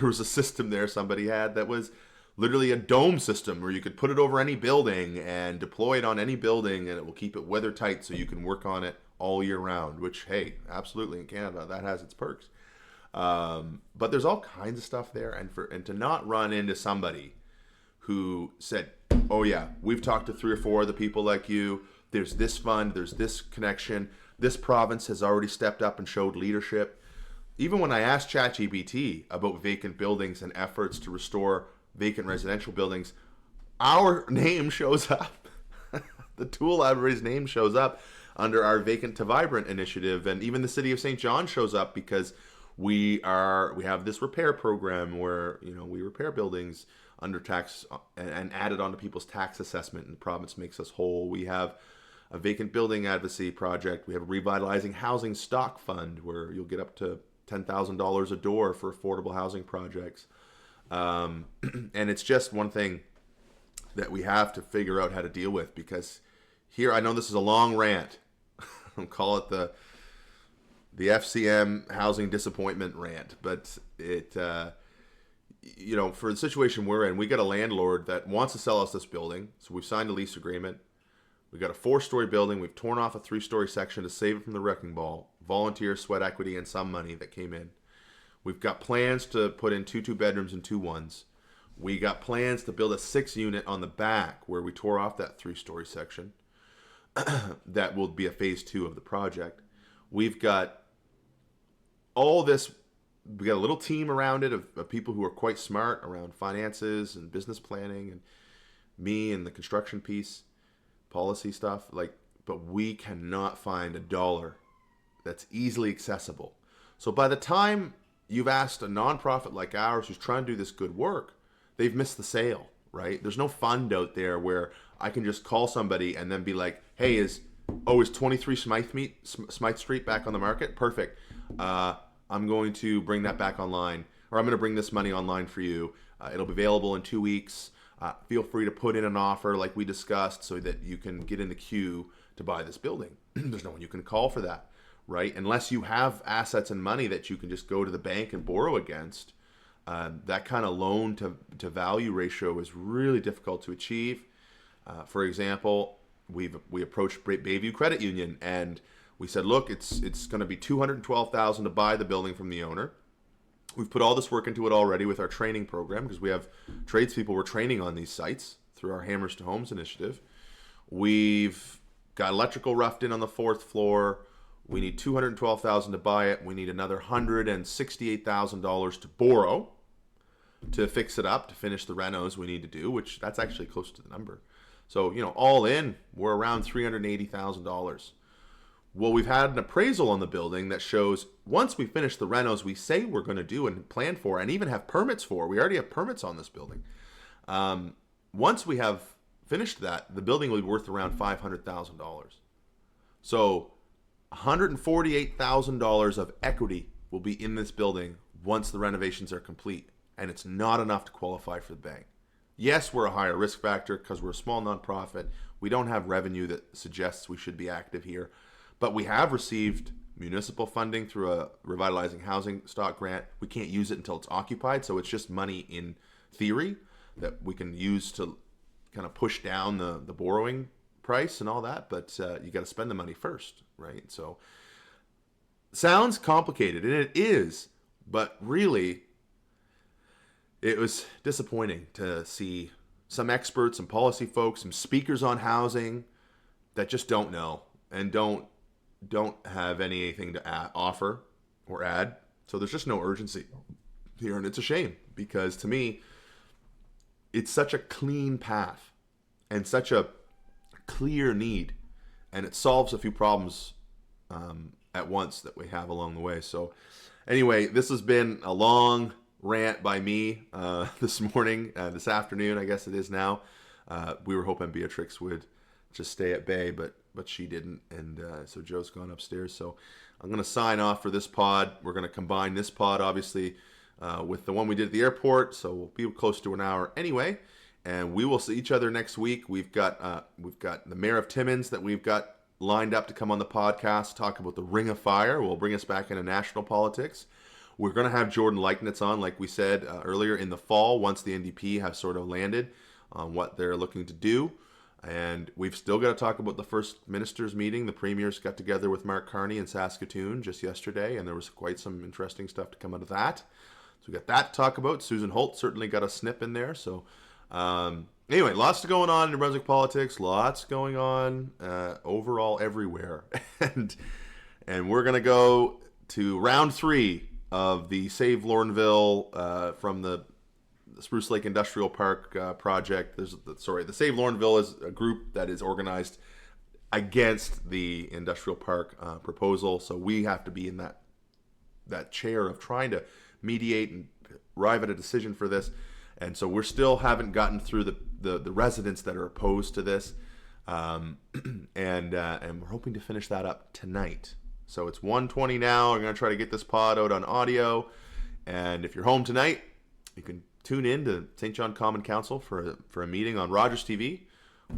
was a system there somebody had that was literally a dome system where you could put it over any building and deploy it on any building, and it will keep it weather tight so you can work on it all year round, which, hey, absolutely, in Canada, that has its perks. But there's all kinds of stuff there, and to not run into somebody who said, oh yeah, we've talked to 3 or 4 other people like you, there's this fund, there's this connection, this province has already stepped up and showed leadership. Even when I asked ChatGPT about vacant buildings and efforts to restore vacant residential buildings, our name shows up. The tool library's name shows up under our Vacant to Vibrant initiative, and even the city of St. John shows up because we have this repair program where we repair buildings under tax and add it onto people's tax assessment, and the province makes us whole. We have a vacant building advocacy project. We have a revitalizing housing stock fund where you'll get up to $10,000 a door for affordable housing projects. And it's just one thing that we have to figure out how to deal with, because here, I know this is a long rant. I'll call it the FCM housing disappointment rant, but it, for the situation we're in, we got a landlord that wants to sell us this building. So we've signed a lease agreement. We got a 4-story building. We've torn off a 3-story section to save it from the wrecking ball. Volunteer, sweat equity, and some money that came in. We've got plans to put in 2 bedrooms and 2 1s. We got plans to build a 6-unit on the back where we tore off that 3-story section. That will be a phase 2 of the project. We've got all this. We got a little team around it of people who are quite smart around finances and business planning, and me and the construction piece, policy stuff. But we cannot find a dollar that's easily accessible. So by the time you've asked a nonprofit like ours who's trying to do this good work, they've missed the sale, right? There's no fund out there where I can just call somebody and then be like, hey, is 23 Smythe Street back on the market? Perfect. I'm going to bring that back online, or I'm going to bring this money online for you. It'll be available in 2 weeks. Feel free to put in an offer like we discussed so that you can get in the queue to buy this building. There's no one you can call for that, right? Unless you have assets and money that you can just go to the bank and borrow against. That kind of loan to value ratio is really difficult to achieve. For example, we approached Bayview Credit Union and we said, look, it's going to be $212,000 to buy the building from the owner. We've put all this work into it already with our training program because we have tradespeople we're training on these sites through our Hammers to Homes initiative. We've got electrical roughed in on the 4th floor. We need $212,000 to buy it. We need another $168,000 to borrow to fix it up, to finish the renos we need to do, which that's actually close to the number. So, all in, we're around $380,000. Well, we've had an appraisal on the building that shows once we finish the renos we say we're going to do and plan for and even have permits for, we already have permits on this building. Once we have finished that, the building will be worth around $500,000. So $148,000 of equity will be in this building once the renovations are complete, and it's not enough to qualify for the bank. Yes, we're a higher risk factor because we're a small nonprofit. We don't have revenue that suggests we should be active here. But we have received municipal funding through a revitalizing housing stock grant. We can't use it until it's occupied, so it's just money in theory that we can use to kind of push down the borrowing price and all that. But you got to spend the money first, right? So sounds complicated, and it is, but really it was disappointing to see some experts, some policy folks, some speakers on housing that just don't know and don't have anything to offer or add. So there's just no urgency here, and it's a shame because to me it's such a clean path and such a clear need, and it solves a few problems at once that we have along the way. So anyway, this has been a long rant by me this morning, this afternoon I guess it is now. We were hoping Beatrix would just stay at bay, but she didn't, and so Joe's gone upstairs. So I'm going to sign off for this pod. We're going to combine this pod, obviously, with the one we did at the airport, so we'll be close to an hour anyway, and we will see each other next week. We've got the Mayor of Timmins that we've got lined up to come on the podcast, talk about the Ring of Fire. Will bring us back into national politics. We're going to have Jordan Leichnitz on, like we said earlier, in the fall, once the NDP have sort of landed on what they're looking to do. And we've still got to talk about the first ministers meeting. The premiers got together with Mark Carney in Saskatoon just yesterday, and there was quite some interesting stuff to come out of that. So we got that to talk about. Susan Holt certainly got a snip in there. So anyway, lots going on in New Brunswick politics, lots going on overall everywhere. and we're going to go to round 3 of the Save Lorneville from the Spruce Lake Industrial Park project. The Save Lorneville is a group that is organized against the industrial park proposal. So we have to be in that chair of trying to mediate and arrive at a decision for this. And so we're still haven't gotten through the residents that are opposed to this. And we're hoping to finish that up tonight. So it's 1:20 now. I'm going to try to get this pod out on audio. And if you're home tonight, you can tune in to St. John Common Council for a meeting on Rogers TV,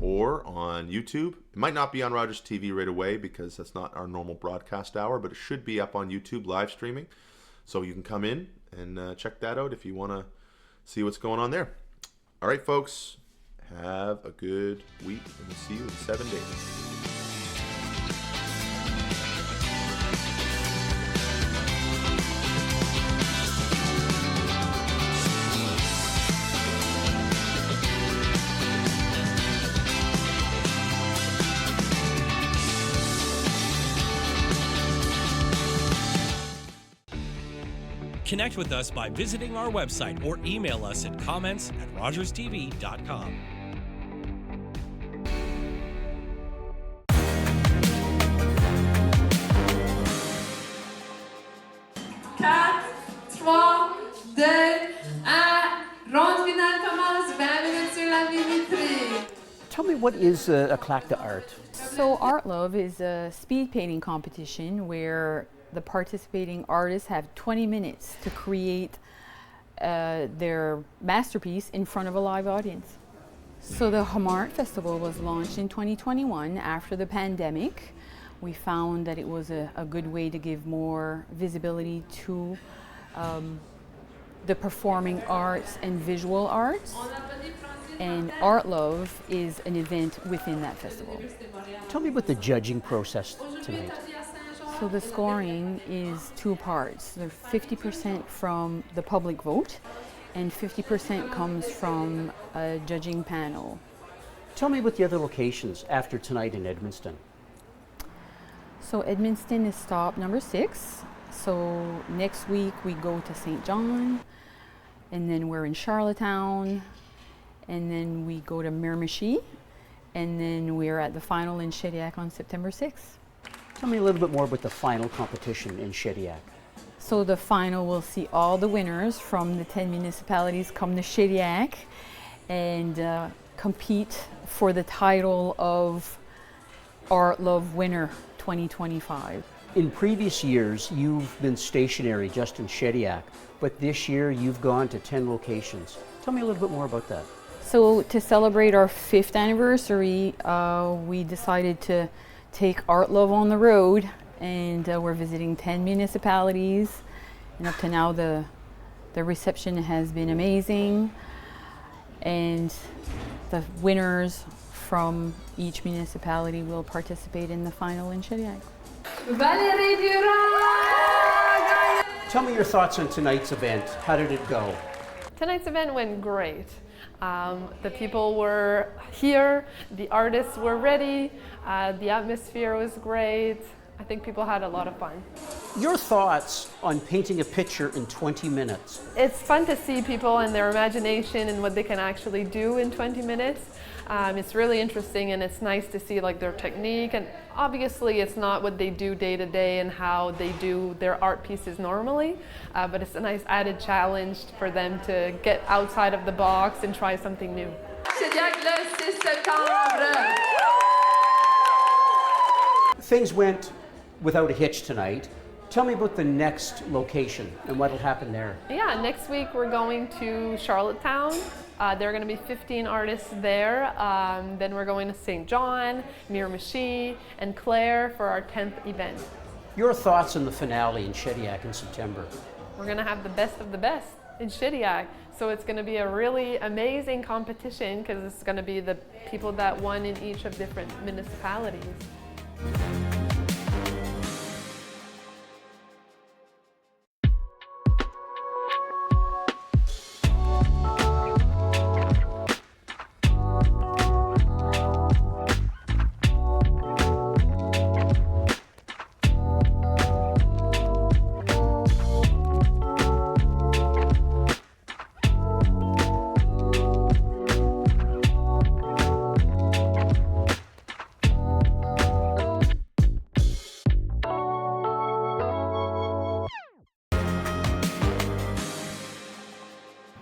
or on YouTube. It might not be on Rogers TV right away because that's not our normal broadcast hour, but it should be up on YouTube live streaming. So you can come in and check that out if you want to see what's going on there. All right, folks, have a good week, and we'll see you in 7 days. Connect with us by visiting our website or email us at comments@rogerstv.com. 4, 3, 2, 1. Ronde finale commence. 20 minutes sur la minuterie. Tell me, what is a claque d'art? So Art Love is a speed painting competition where the participating artists have 20 minutes to create their masterpiece in front of a live audience. So the Hamart Festival was launched in 2021 after the pandemic. We found that it was a good way to give more visibility to the performing arts and visual arts. And Art Love is an event within that festival. Tell me about the judging process tonight. So the scoring is two parts. There's 50% from the public vote and 50% comes from a judging panel. Tell me about the other locations after tonight in Edmundston. So Edmundston is stop number 6. So next week we go to St. John, and then we're in Charlottetown, and then we go to Miramichi, and then we're at the final in Shediac on September 6th. Tell me a little bit more about the final competition in Shediac. So the final will see all the winners from the 10 municipalities come to Shediac and compete for the title of Art Love Winner 2025. In previous years, you've been stationary just in Shediac, but this year you've gone to 10 locations. Tell me a little bit more about that. So to celebrate our 5th anniversary, we decided to take Art Love on the road, and we're visiting 10 municipalities, and up to now the reception has been amazing, and the winners from each municipality will participate in the final in Shediac. Valérie Durand! Tell me your thoughts on tonight's event. How did it go? Tonight's event went great. The people were here, the artists were ready, the atmosphere was great. I think people had a lot of fun. Your thoughts on painting a picture in 20 minutes? It's fun to see people and their imagination and what they can actually do in 20 minutes. It's really interesting, and it's nice to see like their technique, and obviously it's not what they do day to day and how they do their art pieces normally, but it's a nice added challenge for them to get outside of the box and try something new. Things went without a hitch tonight. Tell me about the next location and what will happen there. Yeah, next week we're going to Charlottetown. There are going to be 15 artists there. Then we're going to St. John, Miramichi, and Clare for our 10th event. Your thoughts on the finale in Shediac in September? We're going to have the best of the best in Shediac. So it's going to be a really amazing competition because it's going to be the people that won in each of different municipalities.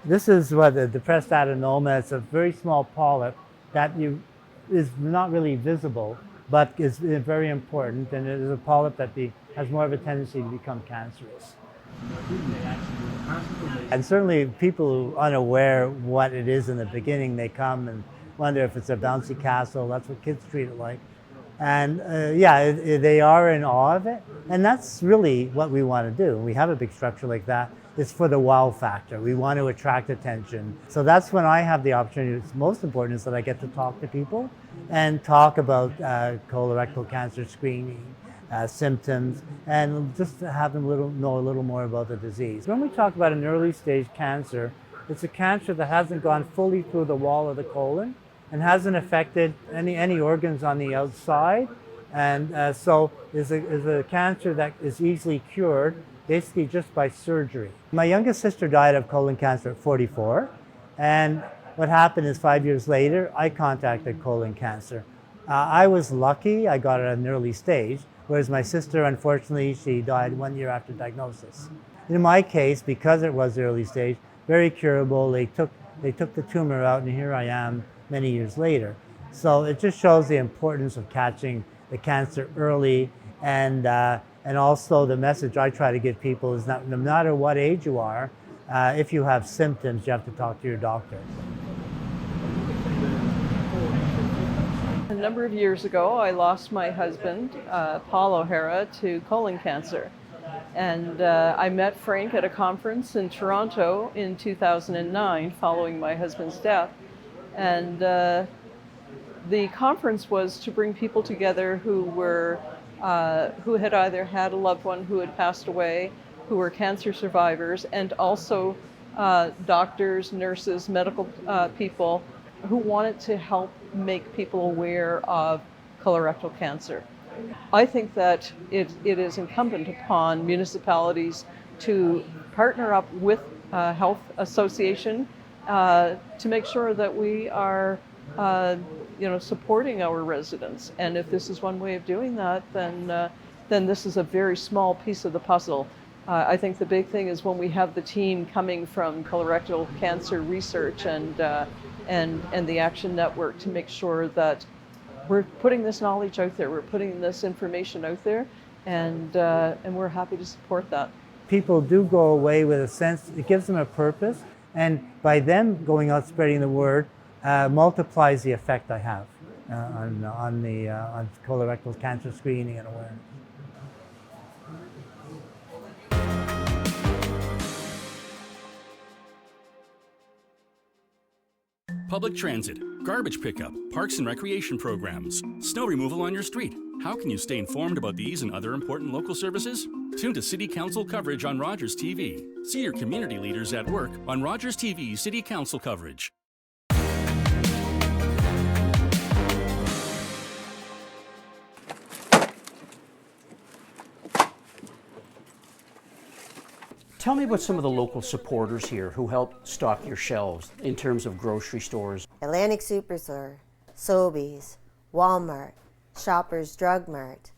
This is what a depressed adenoma. It's a very small polyp that is not really visible, but is very important, and it is a polyp that has more of a tendency to become cancerous. And certainly people who are unaware what it is in the beginning, they come and wonder if it's a bouncy castle. That's what kids treat it like. And they are in awe of it. And that's really what we want to do. We have a big structure like that. It's for the wow factor. We want to attract attention. So that's when I have the opportunity. It's most important is that I get to talk to people and talk about colorectal cancer screening, symptoms, and just to have them know a little more about the disease. When we talk about an early stage cancer, it's a cancer that hasn't gone fully through the wall of the colon and hasn't affected any organs on the outside. And so is a cancer that is easily cured basically just by surgery. My youngest sister died of colon cancer at 44. And what happened is 5 years later, I contacted colon cancer. I was lucky, I got it at an early stage, whereas my sister, unfortunately, she died 1 year after diagnosis. In my case, because it was early stage, very curable, they took the tumor out, and here I am many years later. So it just shows the importance of catching the cancer early, and also the message I try to give people is that no matter what age you are, if you have symptoms, you have to talk to your doctor. A number of years ago, I lost my husband, Paul O'Hara, to colon cancer. And I met Frank at a conference in Toronto in 2009 following my husband's death. And the conference was to bring people together who had either had a loved one who had passed away, who were cancer survivors, and also doctors, nurses, medical people who wanted to help make people aware of colorectal cancer. I think that it is incumbent upon municipalities to partner up with health association to make sure that we are supporting our residents. And if this is one way of doing that, then this is a very small piece of the puzzle. I think the big thing is when we have the team coming from colorectal cancer research and the Action Network to make sure that we're putting this knowledge out there, we're putting this information out there, and we're happy to support that. People do go away with a sense, it gives them a purpose, and by them going out spreading the word, multiplies the effect I have on colorectal cancer screening and awareness. Public transit, garbage pickup, parks and recreation programs, snow removal on your street. How can you stay informed about these and other important local services? Tune to City Council coverage on Rogers TV. See your community leaders at work on Rogers TV City Council coverage. Tell me about some of the local supporters here who help stock your shelves in terms of grocery stores. Atlantic Superstore, Sobeys, Walmart, Shoppers Drug Mart,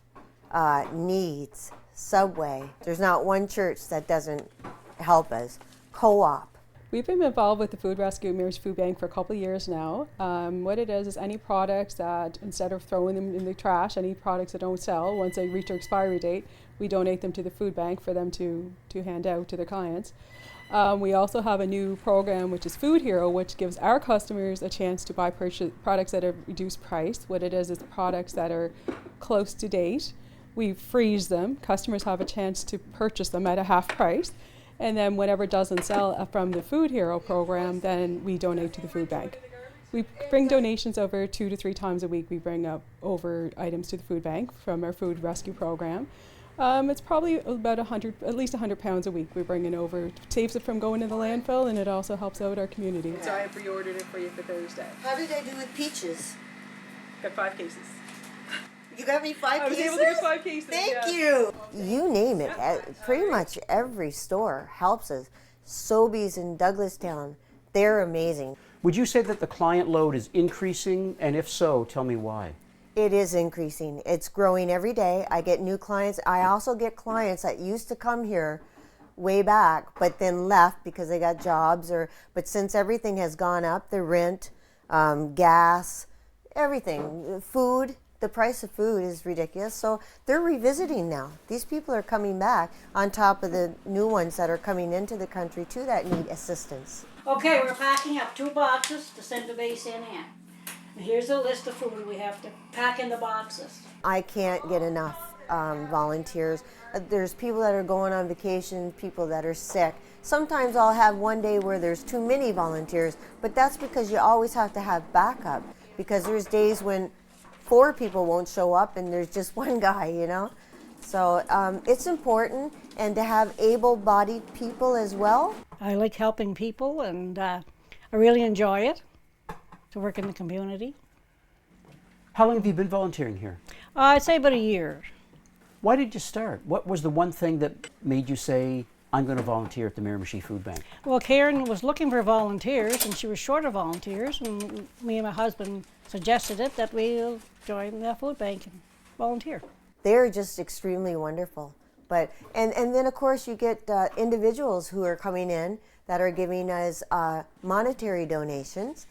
Needs, Subway. There's not one church that doesn't help us. Co-op. We've been involved with the Food Rescue Mayor's Food Bank for a couple of years now. What it is any products that, instead of throwing them in the trash, any products that don't sell, once they reach their expiry date, we donate them to the food bank for them to hand out to their clients. We also have a new program, which is Food Hero, which gives our customers a chance to buy products at a reduced price. What it is products that are close to date. We freeze them. Customers have a chance to purchase them at a half price. And then whatever doesn't sell from the Food Hero program, then we donate to the food bank. We bring donations over 2 to 3 times a week. We bring up over items to the food bank from our food rescue program. It's probably about at least 100 pounds a week we're bringing over. It saves it from going to the landfill, and it also helps out our community. So I pre-ordered it for you for Thursday. How did I do with peaches? Got 5 cases. You got me 5 cases? I was able to get 5 cases. Thank you. You name it. Pretty much every store helps us. Sobeys in Douglastown, they're amazing. Would you say that the client load is increasing? And if so, tell me why. It is increasing. It's growing every day. I get new clients. I also get clients that used to come here way back, but then left because they got jobs. But since everything has gone up, the rent, gas, everything, food, the price of food is ridiculous. So they're revisiting now. These people are coming back on top of the new ones that are coming into the country too that need assistance. Okay, we're packing up 2 boxes to send to base in. Here's a list of food we have to pack in the boxes. I can't get enough volunteers. There's people that are going on vacation, people that are sick. Sometimes I'll have one day where there's too many volunteers, but that's because you always have to have backup, because there's days when 4 people won't show up and there's just one guy, you know? So it's important, and to have able-bodied people as well. I like helping people, and I really enjoy it, to work in the community. How long have you been volunteering here? I'd say about a year. Why did you start? What was the one thing that made you say, I'm going to volunteer at the Miramichi Food Bank? Well, Karen was looking for volunteers, and she was short of volunteers, and me and my husband suggested it, that we'll join the food bank and volunteer. They're just extremely wonderful. But and then of course you get individuals who are coming in that are giving us monetary donations,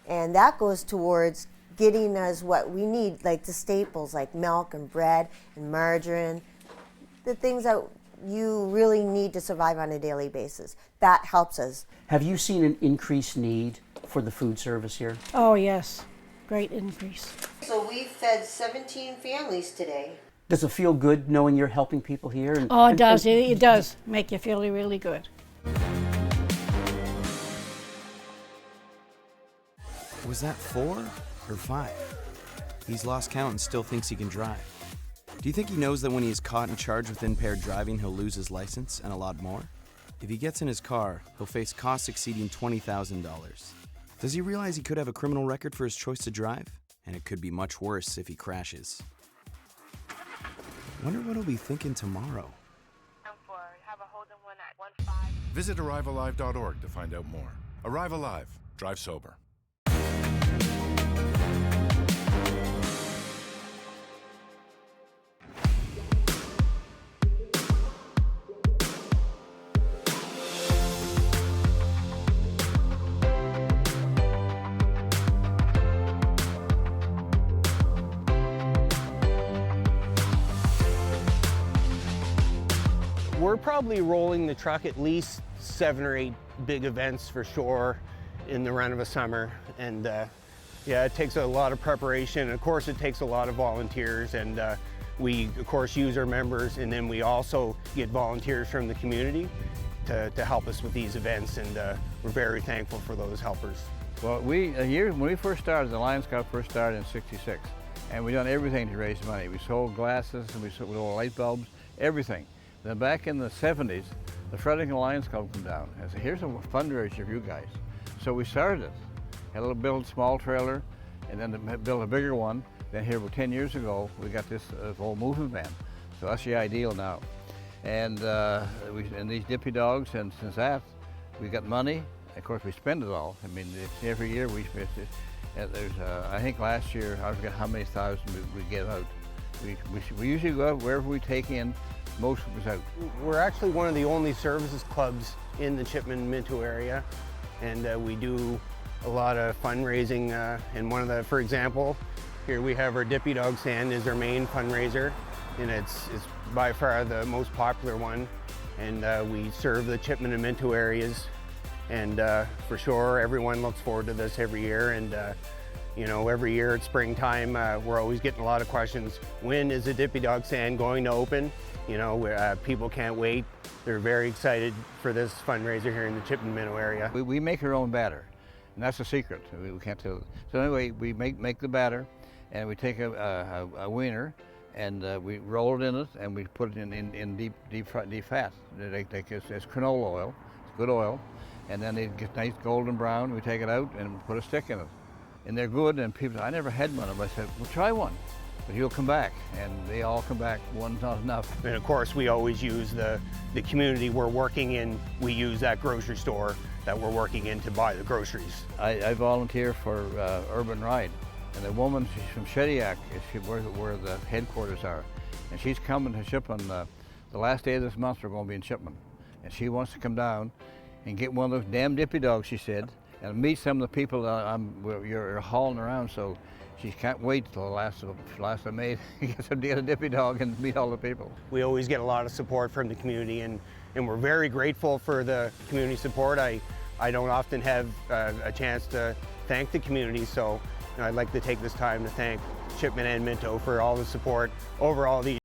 and that goes towards getting us what we need, like the staples, like milk and bread and margarine, the things that you really need to survive on a daily basis. That helps us. Have you seen an increased need for the food service here? Oh yes, great increase. So we fed 17 families today. Does it feel good knowing you're helping people here? Oh, it does. It does make you feel really good. Was that 4 or 5? He's lost count and still thinks he can drive. Do you think he knows that when he is caught and charged with impaired driving, he'll lose his license and a lot more? If he gets in his car, he'll face costs exceeding $20,000. Does he realize he could have a criminal record for his choice to drive? And it could be much worse if he crashes. Wonder what he'll be thinking tomorrow. Visit ArriveAlive.org to find out more. Arrive Alive. Drive sober. We're probably rolling the truck at least 7 or 8 big events for sure in the run of a summer. And yeah, it takes a lot of preparation. Of course, it takes a lot of volunteers, and we of course use our members, and then we also get volunteers from the community to help us with these events, and we're very thankful for those helpers. Well, when we first started, the Lions Club first started in '66, and we done everything to raise money. We sold glasses, and we sold light bulbs, everything. Then back in the 70s, the Federation of Lions Club came down and said, here's a fundraiser for you guys. So we started it. Had a little build small trailer, and then built a bigger one. Then here, about 10 years ago, we got this whole movement van. So that's the ideal now. And these dippy dogs, and since that, we got money. Of course, we spend it all. I mean, every year we spend it. I think last year, I forget how many thousand we get out. We usually go out wherever we take in. Most of us out. We're actually one of the only services clubs in the Chipman-Minto area, and we do a lot of fundraising. And for example, here we have our Dippy Dog Stand is our main fundraiser, and it's by far the most popular one. And we serve the Chipman and Minto areas, and for sure everyone looks forward to this every year. And you know, every year at springtime, we're always getting a lot of questions. When is the Dippy Dog Stand going to open? You know, people can't wait. They're very excited for this fundraiser here in the Chipman-Minto area. We make our own batter, and that's the secret. We can't tell it. So anyway, we make the batter, and we take a wiener, and we roll it in it, and we put it in deep fat. It's canola oil. It's good oil, and then it gets nice golden brown. We take it out and put a stick in it, and they're good. And people, I never had one of them. I said, well, try one. But you'll come back, and they all come back. One's not enough. And of course, we always use the community we're working in. We use that grocery store that we're working in to buy the groceries. I volunteer for Urban Ride, and the woman, she's from Shediac, where the headquarters are, and she's coming to Shipman. The last day of this month, we're going to be in Shipman, and she wants to come down and get one of those damn dippy dogs, she said, and meet some of the people that you're hauling around. So she can't wait till the last of May to get a dippy dog and meet all the people. We always get a lot of support from the community, and we're very grateful for the community support. I don't often have a chance to thank the community, so I'd like to take this time to thank Chipman and Minto for all the support over all these